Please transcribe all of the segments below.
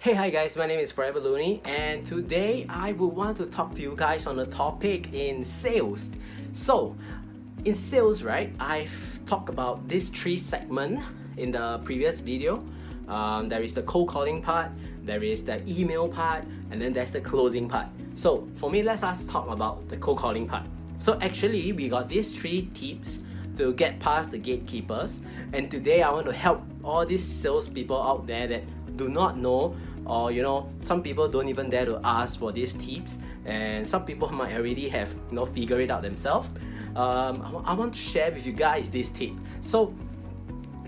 Hey, hi guys, my name is Forever Looney, and today I would want to talk to you guys on a topic in sales. So, in sales, right, I've talked about this three segment in the previous video. There is the cold calling part, there is the email part, and then there's the closing part. So, for me, let's us talk about the cold calling part. So, actually, we got these three tips to get past the gatekeepers, and today I want to help all these salespeople out there that do not know, or some people don't even dare to ask for these tips, and some people might already have figured it out themselves. I want to share with you guys this tip. So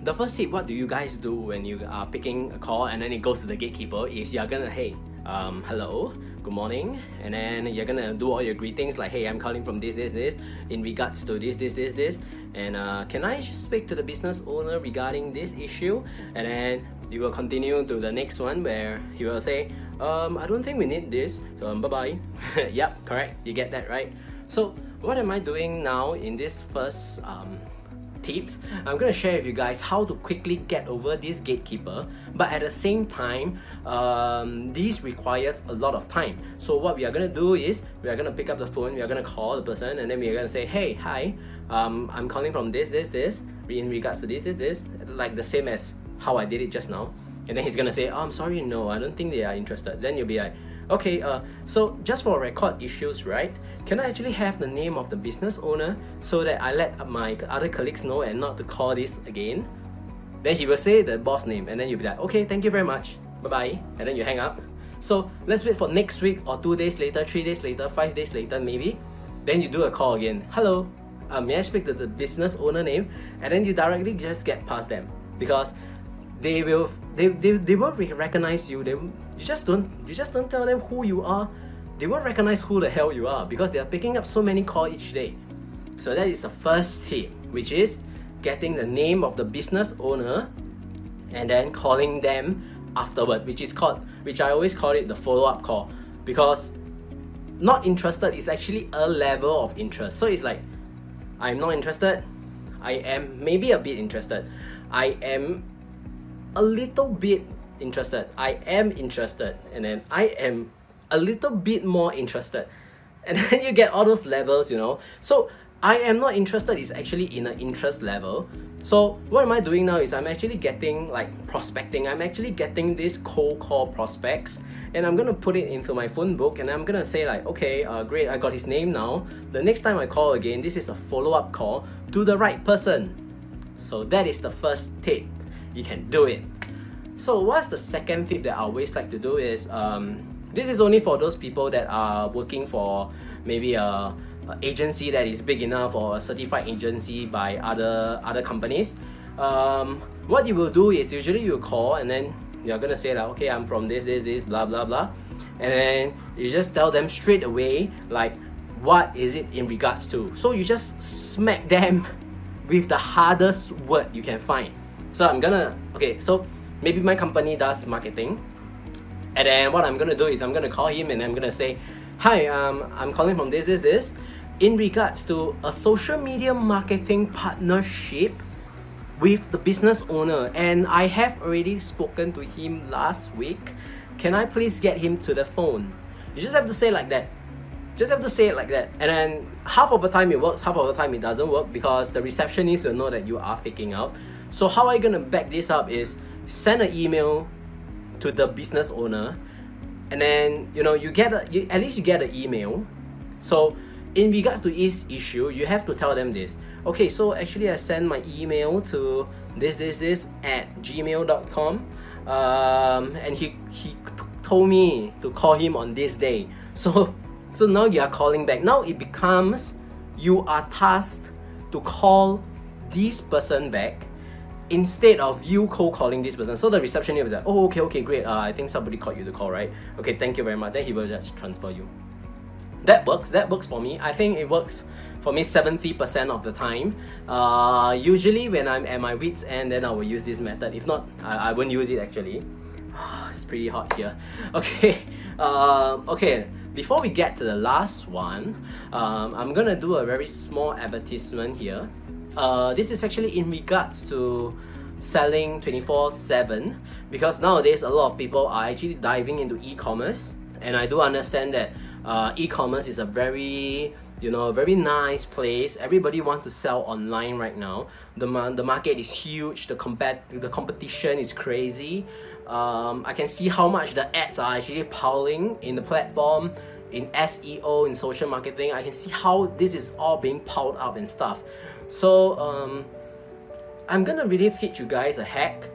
the first tip, what do you guys do when you are picking a call and then it goes to the gatekeeper, is you're gonna, hey, hello, good morning, and then you're gonna do all your greetings like, hey, I'm calling from this in regards to this, and can I speak to the business owner regarding this issue? And then you will continue to the next one where he will say, I don't think we need this, so bye-bye. Yep, correct, you get that, right? So what am I doing now in this first tips? I'm gonna share with you guys how to quickly get over this gatekeeper, but at the same time, this requires a lot of time. So what we are gonna do is, we are gonna pick up the phone, we are gonna call the person, and then we are gonna say, hey, hi, I'm calling from this in regards to this, like the same as how I did it just now. And then he's gonna say, oh, I'm sorry, no, I don't think they are interested. Then you'll be like, okay, so just for record issues, right, can I actually have the name of the business owner so that I let my other colleagues know and not to call this again? Then he will say the boss name, and then you'll be like, okay, thank you very much, bye-bye, and then you hang up. So let's wait for next week, or 2 days later, 3 days later, 5 days later maybe. Then you do a call again. Hello, may I speak to the business owner name? And then you directly just get past them, because they won't recognize you. You just don't tell them who you are. They won't recognize who the hell you are, because they are picking up so many calls each day. So that is the first tip, which is getting the name of the business owner and then calling them afterward, which I always call it the follow-up call, because not interested is actually a level of interest. So it's like, I'm not interested, I am maybe a bit interested, I am a little bit interested, I am interested, and then I am a little bit more interested, and then you get all those levels, So I am not interested is actually in an interest level. So what am I doing now is I'm actually getting prospecting. I'm actually getting these cold call prospects, and I'm gonna put it into my phone book, and I'm gonna say okay, great, I got his name now. The next time I call again, this is a follow-up call to the right person. So that is the first tip. You can do it. So what's the second tip that I always like to do is, this is only for those people that are working for maybe a agency that is big enough, or a certified agency by other companies. What you will do is, usually you call and then you're gonna say okay, I'm from this, blah blah blah, and then you just tell them straight away what is it in regards to. So you just smack them with the hardest word you can find. So so maybe my company does marketing, and then what I'm gonna do is I'm gonna call him and I'm gonna say, hi, I'm calling from this in regards to a social media marketing partnership with the business owner, and I have already spoken to him last week. Can I please get him to the phone? You just have to say like that. Just have to say it like that, and then half of the time it works, half of the time it doesn't work, because the receptionist will know that you are faking out. So how are you gonna back this up is, send an email to the business owner, and then at least you get an email. So in regards to this issue, you have to tell them this. Okay, so actually I sent my email to this at gmail.com, and he told me to call him on this day. So now you are calling back. Now it becomes, you are tasked to call this person back instead of you cold calling this person. So the receptionist was like, oh, okay, great, I think somebody called you to call, right? Okay, thank you very much. Then he will just transfer you. That works for me. I think it works for me 70% of the time. Usually when I'm at my wit's end, then I will use this method. If not, I won't use it actually. It's pretty hot here. Okay, okay, before we get to the last one, I'm gonna do a very small advertisement here. This is actually in regards to selling 24/7, because nowadays a lot of people are actually diving into e-commerce, and I do understand that e-commerce is a very very nice place. Everybody wants to sell online right now. The market is huge. The competition is crazy. I can see how much the ads are actually piling in the platform, in SEO, in social marketing. I can see how this is all being piled up and stuff. So I'm gonna really teach you guys a hack.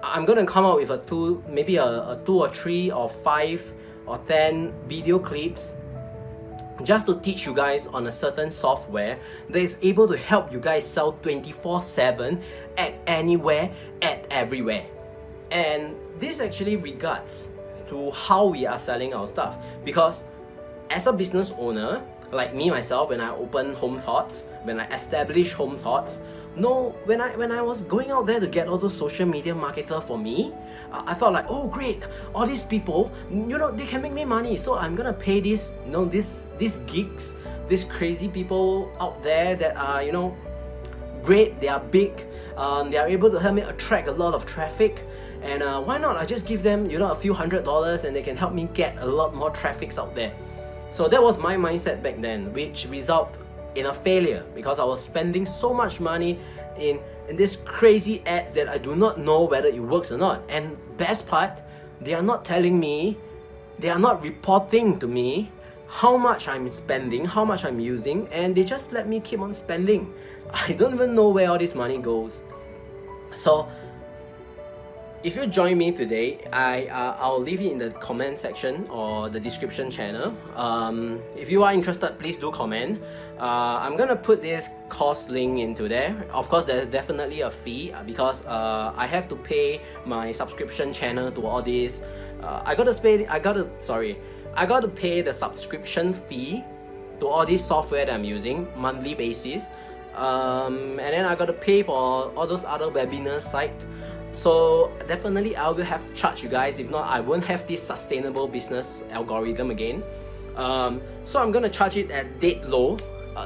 I'm gonna come up with maybe a 2 or 3 or 5 or 10 video clips just to teach you guys on a certain software that is able to help you guys sell 24/7 at anywhere, at everywhere. And this actually regards to how we are selling our stuff, because as a business owner, like me myself, when I open Home Thoughts, when I establish Home Thoughts, when I was going out there to get all those social media marketer for me, I thought like, oh great, all these people, they can make me money, so I'm gonna pay these geeks, these crazy people out there that are great, they are big, they are able to help me attract a lot of traffic, and why not I just give them a few $100 and they can help me get a lot more traffics out there. So that was my mindset back then, which resulted in a failure, because I was spending so much money in this crazy ads that I do not know whether it works or not. And best part, they are not telling me, they are not reporting to me how much I'm spending, how much I'm using, and they just let me keep on spending. I don't even know where all this money goes. So if you join me today, I'll leave it in the comment section or the description channel. If you are interested, please do comment. I'm gonna put this course link into there. Of course, there's definitely a fee because I have to pay my subscription channel to all this. I gotta pay the subscription fee to all this software that I'm using monthly basis. And then I gotta pay for all those other webinar sites. So definitely I will have to charge you guys. If not, I won't have this sustainable business algorithm again. So I'm gonna charge it at dead low,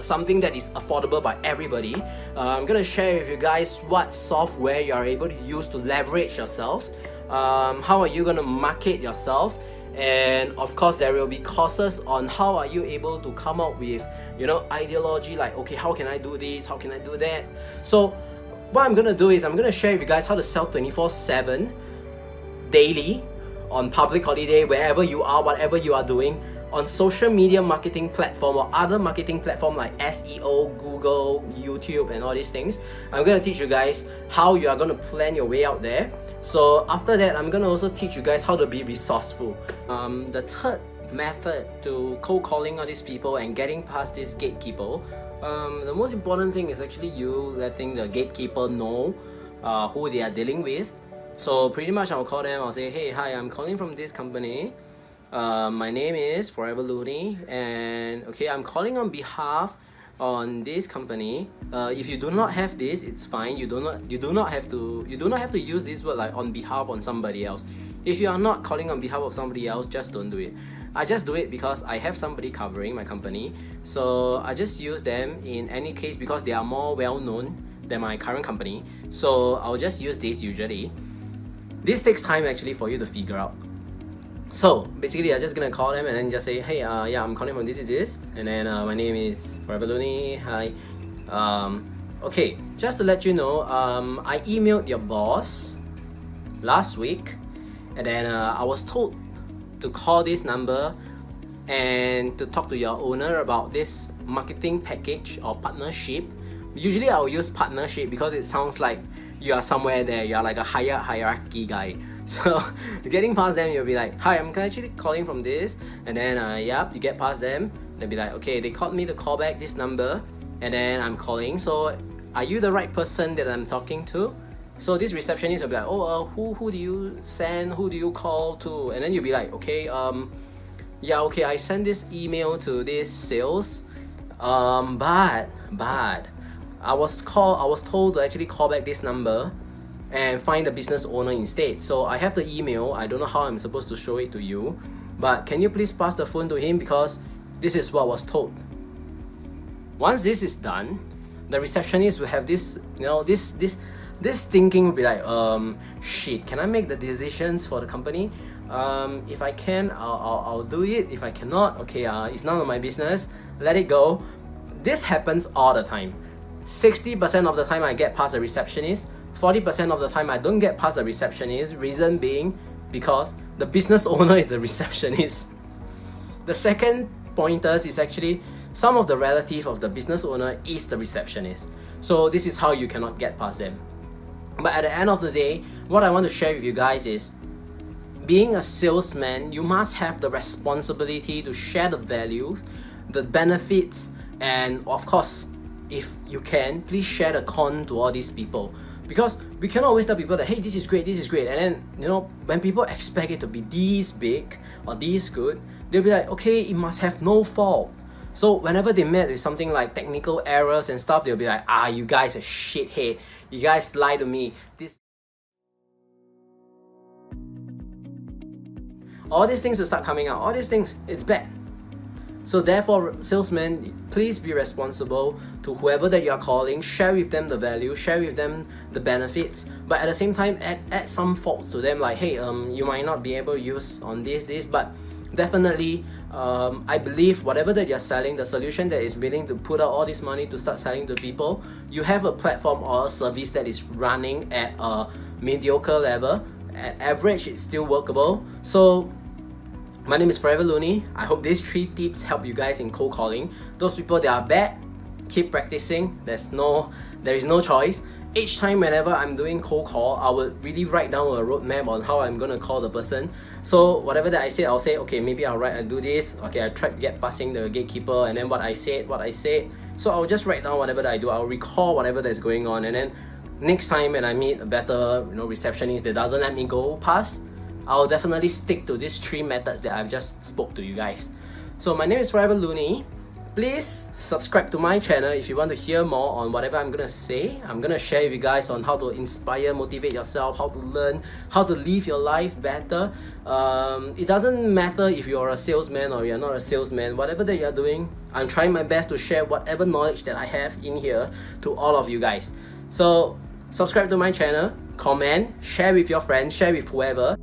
something that is affordable by everybody. I'm gonna share with you guys what software you are able to use to leverage yourself. How are you gonna market yourself? And of course there will be courses on how are you able to come up with ideology, like okay, how can I do this, how can I do that. So what I'm gonna do is I'm gonna share with you guys how to sell 24/7 daily on public holiday, wherever you are, whatever you are doing, on social media marketing platform or other marketing platform like SEO, Google, YouTube, and all these things. I'm gonna teach you guys how you are gonna plan your way out there. So after that, I'm gonna also teach you guys how to be resourceful. The third method to cold calling all these people and getting past this gatekeeper, the most important thing is actually you letting the gatekeeper know who they are dealing with. So pretty much I'll call them, I'll say, hey, hi, I'm calling from this company. My name is Forever Looney, and okay, I'm calling on behalf on this company. If you do not have this, it's fine. You do not have to use this word like on behalf on somebody else. If you are not calling on behalf of somebody else, just don't do it. I just do it because I have somebody covering my company, so I just use them in any case because they are more well known than my current company. So I'll just use this usually. This takes time actually for you to figure out. So basically I'm just gonna call them and then just say, hey, yeah, I'm calling from this, and then my name is Forever Looney. Hi. Okay, just to let you know, I emailed your boss last week, and then I was told to call this number and to talk to your owner about this marketing package or partnership. Usually I'll use partnership because it sounds like you are somewhere there, you are like a higher hierarchy guy. So getting past them, you'll be like, hi, I'm actually calling from this, and then yep, you get past them, they'll be like, okay, they called me to call back this number, and then I'm calling, so are you the right person that I'm talking to? So this receptionist will be like, oh, who do you send, who do you call to? And then you'll be like, okay, yeah, okay, I sent this email to this sales, but I was told to actually call back this number and find the business owner instead. So I have the email, I don't know how I'm supposed to show it to you, but can you please pass the phone to him because this is what was told. Once this is done, the receptionist will have this, this thinking will be like, shit, can I make the decisions for the company? If I can, I'll do it. If I cannot, okay, it's none of my business, let it go. This happens all the time. 60% of the time I get past the receptionist, 40% of the time I don't get past the receptionist, reason being because the business owner is the receptionist. The second pointers is actually some of the relative of the business owner is the receptionist. So this is how you cannot get past them. But at the end of the day, what I want to share with you guys is, being a salesman, you must have the responsibility to share the value, the benefits, and of course, if you can, please share the con to all these people. Because we cannot always tell people that, hey, this is great, and then, you know, when people expect it to be this big or this good, they'll be like, okay, it must have no fault. So whenever they met with something like technical errors and stuff, they'll be like, you guys are shithead, you guys lie to me, all these things will start coming out. All these things, it's bad. So therefore, salesmen, please be responsible to whoever that you are calling. Share with them the value, share with them the benefits, but at the same time, add some faults to them, like, hey, you might not be able to use on this, but definitely, I believe whatever that you're selling, the solution that is willing to put out all this money to start selling to people, you have a platform or a service that is running at a mediocre level. At average, it's still workable. So my name is Forever Looney. I hope these 3 tips help you guys in cold calling. Those people that are bad, keep practicing. There is no choice. Each time whenever I'm doing cold call, I would really write down a roadmap on how I'm gonna call the person. So whatever that I say, I'll say, okay, maybe I'll do this. Okay, I tried to get passing the gatekeeper, and then what I said. So I'll just write down whatever that I do. I'll recall whatever that's going on, and then next time when I meet a better, receptionist that doesn't let me go past, I'll definitely stick to these 3 methods that I've just spoke to you guys. So my name is Forever Looney. Please subscribe to my channel if you want to hear more on whatever I'm gonna say. I'm gonna share with you guys on how to inspire, motivate yourself, how to learn, how to live your life better. It doesn't matter if you're a salesman or you're not a salesman. Whatever that you're doing, I'm trying my best to share whatever knowledge that I have in here to all of you guys. So subscribe to my channel, comment, share with your friends, share with whoever.